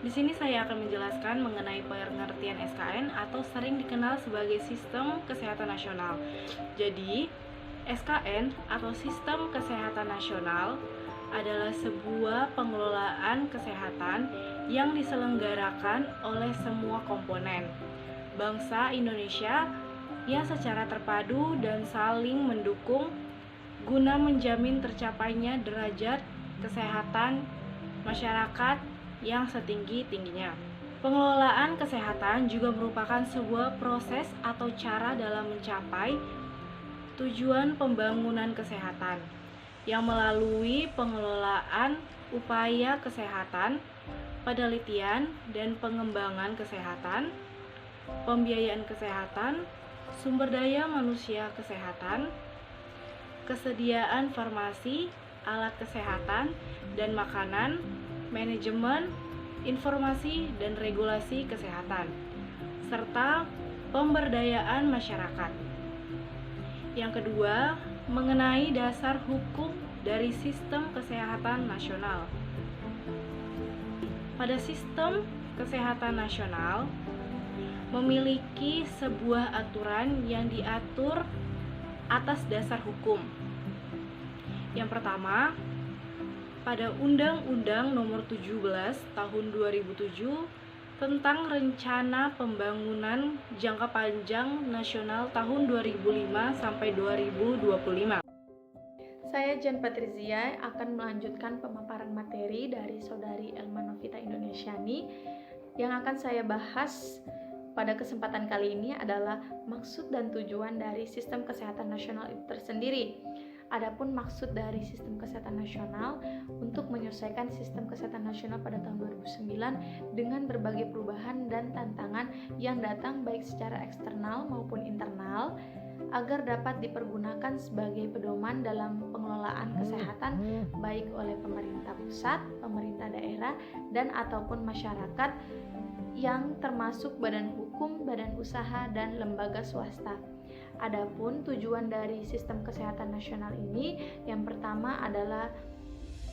Di sini saya akan menjelaskan mengenai pengertian SKN atau sering dikenal sebagai Sistem Kesehatan Nasional. Jadi, SKN atau Sistem Kesehatan Nasional adalah sebuah pengelolaan kesehatan yang diselenggarakan oleh semua komponen bangsa Indonesia yang secara terpadu dan saling mendukung guna menjamin tercapainya derajat kesehatan masyarakat yang setinggi-tingginya. Pengelolaan kesehatan juga merupakan sebuah proses atau cara dalam mencapai tujuan pembangunan kesehatan yang melalui pengelolaan upaya kesehatan, penelitian dan pengembangan kesehatan, pembiayaan kesehatan, sumber daya manusia kesehatan, kesediaan farmasi, alat kesehatan dan makanan, manajemen, informasi dan regulasi kesehatan, serta pemberdayaan masyarakat. Yang kedua, mengenai dasar hukum dari sistem kesehatan nasional. Pada sistem kesehatan nasional memiliki sebuah aturan yang diatur atas dasar hukum. Yang pertama, pada Undang-Undang Nomor 17 Tahun 2007 tentang Rencana Pembangunan Jangka Panjang Nasional tahun 2005 sampai 2025. Saya Jan Patrizia akan melanjutkan pemaparan materi dari Saudari Elma Novita Indonesiani. Yang akan saya bahas pada kesempatan kali ini adalah maksud dan tujuan dari Sistem Kesehatan Nasional itu tersendiri. Adapun maksud dari Sistem Kesehatan Nasional untuk menyesuaikan Sistem Kesehatan Nasional pada tahun 2009 dengan berbagai perubahan dan tantangan yang datang baik secara eksternal maupun internal agar dapat dipergunakan sebagai pedoman dalam pengelolaan kesehatan baik oleh pemerintah pusat, pemerintah daerah, dan ataupun masyarakat yang termasuk badan hukum, badan usaha, dan lembaga swasta. Adapun tujuan dari Sistem Kesehatan Nasional ini yang pertama adalah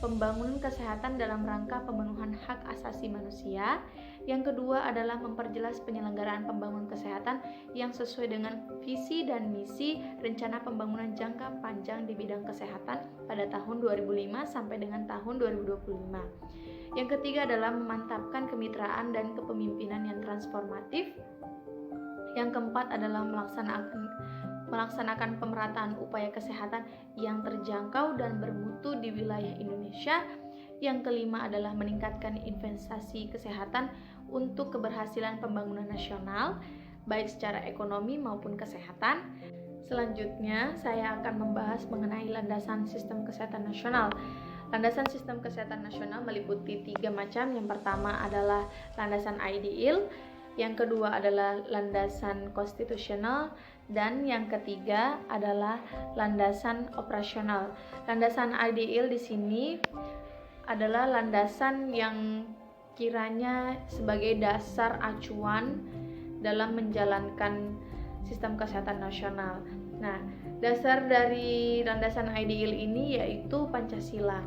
pembangunan kesehatan dalam rangka pemenuhan hak asasi manusia. Yang kedua adalah memperjelas penyelenggaraan pembangunan kesehatan yang sesuai dengan visi dan misi rencana pembangunan jangka panjang di bidang kesehatan pada tahun 2005 sampai dengan tahun 2025. Yang ketiga adalah memantapkan kemitraan dan kepemimpinan yang transformatif. Yang keempat adalah melaksanakan pemerataan upaya kesehatan yang terjangkau dan bermutu di wilayah Indonesia. Yang kelima adalah meningkatkan investasi kesehatan untuk keberhasilan pembangunan nasional, baik secara ekonomi maupun kesehatan. Selanjutnya, saya akan membahas mengenai landasan sistem kesehatan nasional. Landasan sistem kesehatan nasional meliputi 3 macam. Yang pertama adalah landasan ideal, yang kedua adalah landasan konstitusional, dan yang ketiga adalah landasan operasional. Landasan ideal di sini adalah landasan yang kiranya sebagai dasar acuan dalam menjalankan sistem kesehatan nasional. Nah, dasar dari landasan ideal ini yaitu Pancasila.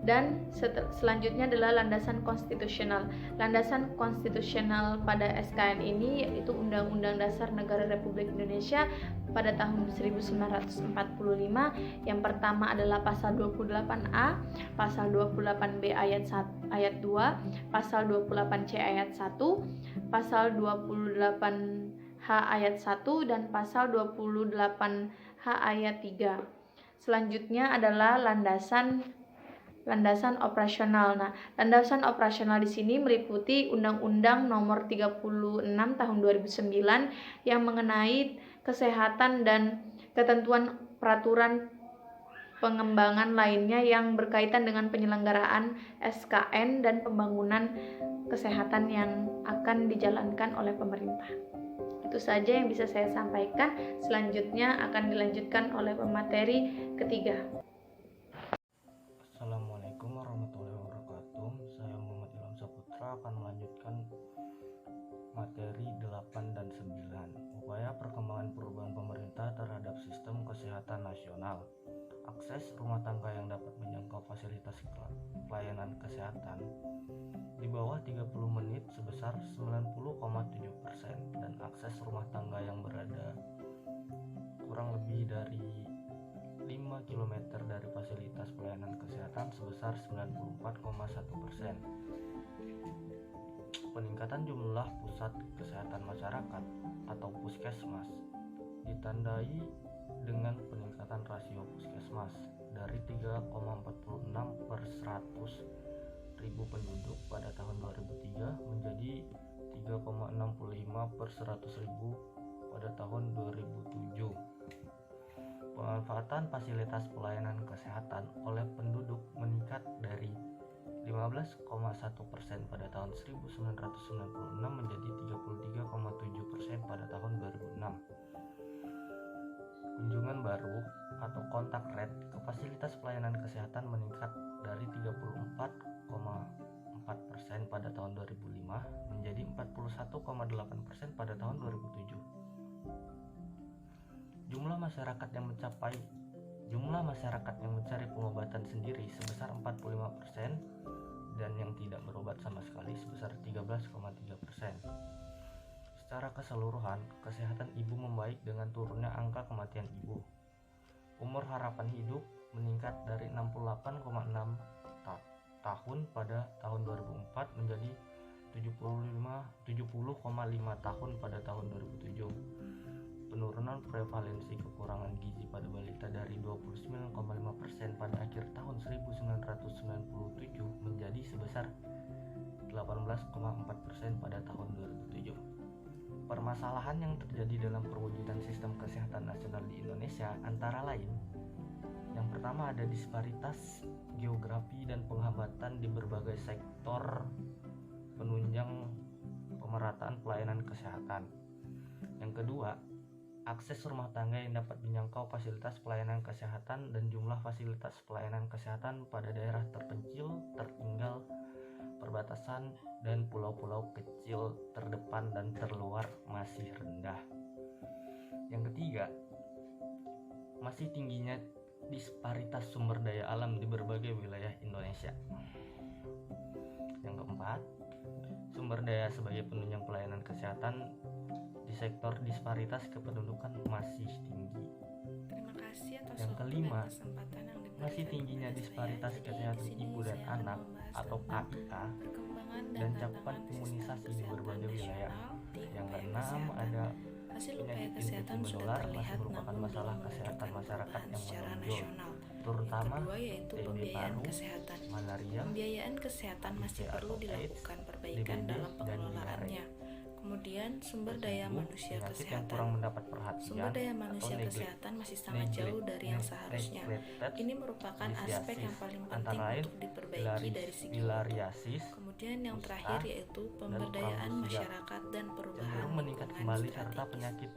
Dan selanjutnya adalah landasan konstitusional. Landasan konstitusional pada SKN ini yaitu Undang-Undang Dasar Negara Republik Indonesia pada tahun 1945. Yang pertama adalah pasal 28A, pasal 28B ayat 2, pasal 28C ayat 1, pasal 28H ayat 1 dan pasal 28H ayat 3. Selanjutnya adalah landasan operasional. Nah, landasan operasional di sini meliputi Undang-Undang Nomor 36 Tahun 2009 yang mengenai kesehatan dan ketentuan peraturan pengembangan lainnya yang berkaitan dengan penyelenggaraan SKN dan pembangunan kesehatan yang akan dijalankan oleh pemerintah. Itu saja yang bisa saya sampaikan. Selanjutnya akan dilanjutkan oleh pemateri ketiga. Assalamualaikum warahmatullahi wabarakatuh. Saya Muhammad Ilham Saputra akan melanjutkan materi 8 dan 9, upaya perkembangan perubahan pemerintah terhadap sistem kesehatan nasional. akses rumah tangga yang dapat menjangkau fasilitas pelayanan kesehatan di bawah 30 menit sebesar 90,7% dan akses rumah tangga yang berada kurang lebih dari 5 km dari fasilitas pelayanan kesehatan sebesar 94,1%. Peningkatan jumlah pusat kesehatan masyarakat atau puskesmas ditandai dengan peningkatan rasio puskesmas dari 3,46 per 100 ribu penduduk pada tahun 2003 menjadi 3,65 per 100 ribu pada tahun 2007. Pemanfaatan fasilitas pelayanan kesehatan oleh penduduk meningkat dari 15,1% pada tahun 1996 menjadi 33,7% pada tahun 2006. Kunjungan baru atau kontak rate ke fasilitas pelayanan kesehatan meningkat dari 34,4% pada tahun 2005 menjadi 41,8% pada tahun 2007. Jumlah masyarakat yang mencari pengobatan sendiri sebesar 45% dan yang tidak berobat sama sekali sebesar 13,3%. Secara keseluruhan, kesehatan ibu membaik dengan turunnya angka kematian ibu. Umur harapan hidup meningkat dari 68,6 tahun pada tahun 2004 menjadi 70,5 tahun pada tahun 2007. Penurunan prevalensi kekurangan gizi pada balita dari 29,5% pada akhir tahun 1997 menjadi sebesar 18,4% pada tahun 2007. Permasalahan yang terjadi dalam perwujudan sistem kesehatan nasional di Indonesia antara lain: yang pertama, ada disparitas geografi dan penghambatan di berbagai sektor penunjang pemerataan pelayanan kesehatan. Yang kedua, akses rumah tangga yang dapat menjangkau fasilitas pelayanan kesehatan dan jumlah fasilitas pelayanan kesehatan pada daerah terpencil, tertinggal, perbatasan, dan pulau-pulau kecil terdepan dan terluar masih rendah. Yang ketiga, masih tingginya disparitas sumber daya alam di berbagai wilayah Indonesia. Yang keempat, sumber daya sebagai penunjang pelayanan kesehatan di sektor disparitas kependudukan masih tinggi. Terima kasih atas Yang kelima, kesempatan yang diberikan masih tingginya kepada disparitas saya. Jadi, kesehatan di sini ibu dan saya akan anak membahas atau tentang KIA perkembangan dan tantangan cakupan sistem imunisasi di kesehatan berbagai wilayah. nasional di Yang upaya keenam, kesehatan. ada Hasil upaya penyakit kesehatan infeksi sudah menular terlihat masih merupakan namun masalah belum kesehatan menunjukkan masyarakat perubahan yang secara menonjol, nasional. terutama Yang kedua yaitu TB pembiayaan paru, kesehatan. malaria, Pembiayaan kesehatan masih HIV perlu atau AIDS, dilakukan perbaikan DBD, dalam dan pengelolaannya. Kemudian sumber daya Ketujuh, manusia penyakit yang kesehatan. kurang mendapat perhatian Sumber daya atau manusia kesehatan masih sangat jauh dari yang seharusnya. neglected Ini merupakan aspek yang paling penting antara lain untuk diperbaiki dari segi mutu. filariasis, Kemudian yang kusta, terakhir yaitu pemberdayaan kurang masyarakat dan perubahan cenderung meningkat lingkungan kembali serta strategis. penyakit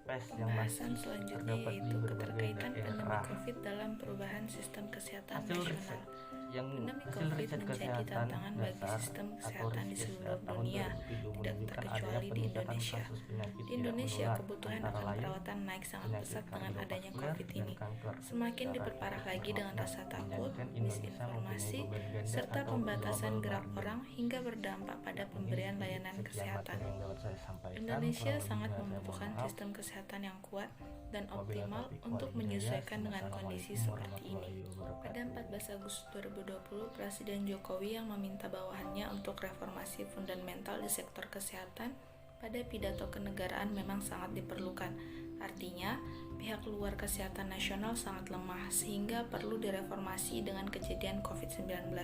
pes yang Pembahasan masih selanjutnya terdapat di yaitu berbagai keterkaitan pandemi daerah. COVID dalam perubahan sistem kesehatan Hasil nasional. riset Pandemi Pandemi hasil COVID riset menjadi kesehatan tantangan bagi dasar sistem atau kesehatan di Riskes seluruh tahun dunia, 2007 tidak menunjukkan adanya terkecuali di peningkatan Indonesia. kasus penyakit Di tidak Indonesia, menular, kebutuhan antara akan lain perawatan naik sangat penyakit pesat dengan adanya kardiovaskuler COVID dan ini. kanker Semakin darah diperparah itu lagi dengan rasa takut, menjadikan Indonesia mempunyai misinformasi, beban ganda serta atau pembatasan global gerak burden. orang hingga berdampak pada pemberian layanan Sekian kesehatan. materi yang dapat saya sampaikan. Indonesia Kurang sangat lebihnya saya membutuhkan mohon maaf. sistem kesehatan yang kuat dan Wabillahi optimal taufiq untuk wal menyesuaikan hidayah. dengan kondisi Assalamualaikum seperti ini. warahmatullahi wabarakatuh. Pada 14 Agustus 2020, Presiden Jokowi yang meminta bawahannya untuk reformasi fundamental di sektor kesehatan pada pidato kenegaraan memang sangat diperlukan. Artinya, pihak luar kesehatan nasional sangat lemah sehingga perlu direformasi dengan kejadian COVID-19.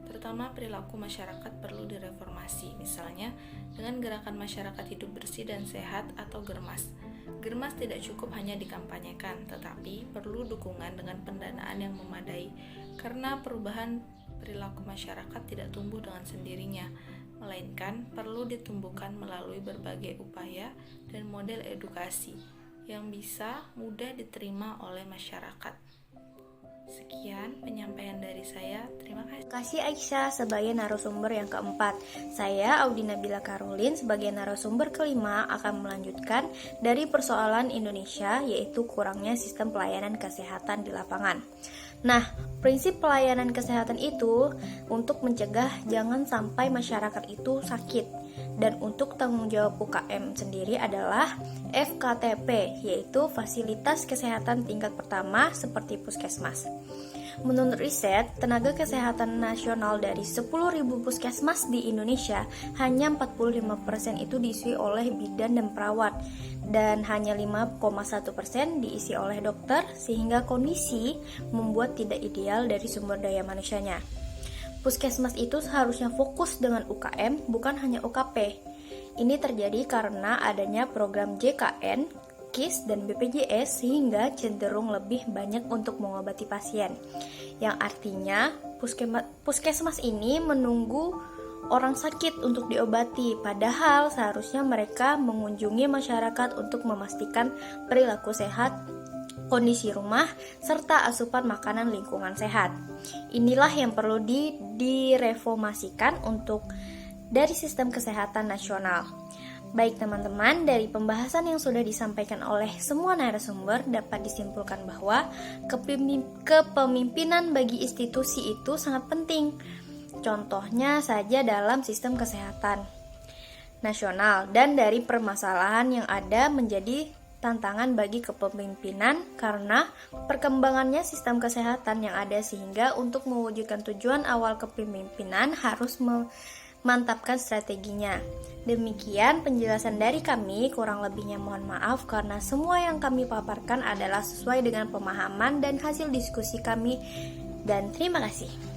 Terutama perilaku masyarakat perlu direformasi, misalnya dengan gerakan masyarakat hidup bersih dan sehat atau GERMAS. GERMAS tidak cukup hanya dikampanyekan, tetapi perlu dukungan dengan pendanaan yang memadai, karena perubahan perilaku masyarakat tidak tumbuh dengan sendirinya, melainkan perlu ditumbuhkan melalui berbagai upaya dan model edukasi yang bisa mudah diterima oleh masyarakat. Sekian penyampaian dari saya. Terima kasih. Terima kasih Aisyah sebagai narasumber yang keempat. Saya Audi Nabila Karolin sebagai narasumber kelima akan melanjutkan dari persoalan Indonesia, yaitu kurangnya sistem pelayanan kesehatan di lapangan. Nah, prinsip pelayanan kesehatan itu untuk mencegah jangan sampai masyarakat itu sakit. Dan untuk tanggung jawab UKM sendiri adalah FKTP, yaitu Fasilitas Kesehatan Tingkat Pertama seperti puskesmas. Menurut riset, tenaga kesehatan nasional dari 10.000 puskesmas di Indonesia, hanya 45% itu diisi oleh bidan dan perawat, dan hanya 5,1% diisi oleh dokter, sehingga kondisi membuat tidak ideal dari sumber daya manusianya. Puskesmas itu seharusnya fokus dengan UKM, bukan hanya UKP. Ini terjadi karena adanya program JKN, KIS, dan BPJS sehingga cenderung lebih banyak untuk mengobati pasien. Yang artinya puskesmas ini menunggu orang sakit untuk diobati, padahal seharusnya mereka mengunjungi masyarakat untuk memastikan perilaku sehat, kondisi rumah, serta asupan makanan lingkungan sehat. Inilah yang perlu direformasikan untuk dari sistem kesehatan nasional. Baik teman-teman, dari pembahasan yang sudah disampaikan oleh semua narasumber dapat disimpulkan bahwa kepemimpinan bagi institusi itu sangat penting. Contohnya saja dalam sistem kesehatan nasional, dan dari permasalahan yang ada menjadi tantangan bagi kepemimpinan karena perkembangannya sistem kesehatan yang ada, sehingga untuk mewujudkan tujuan awal kepemimpinan harus mantapkan strateginya. Demikian penjelasan dari kami, kurang lebihnya mohon maaf karena semua yang kami paparkan adalah sesuai dengan pemahaman dan hasil diskusi kami, dan terima kasih.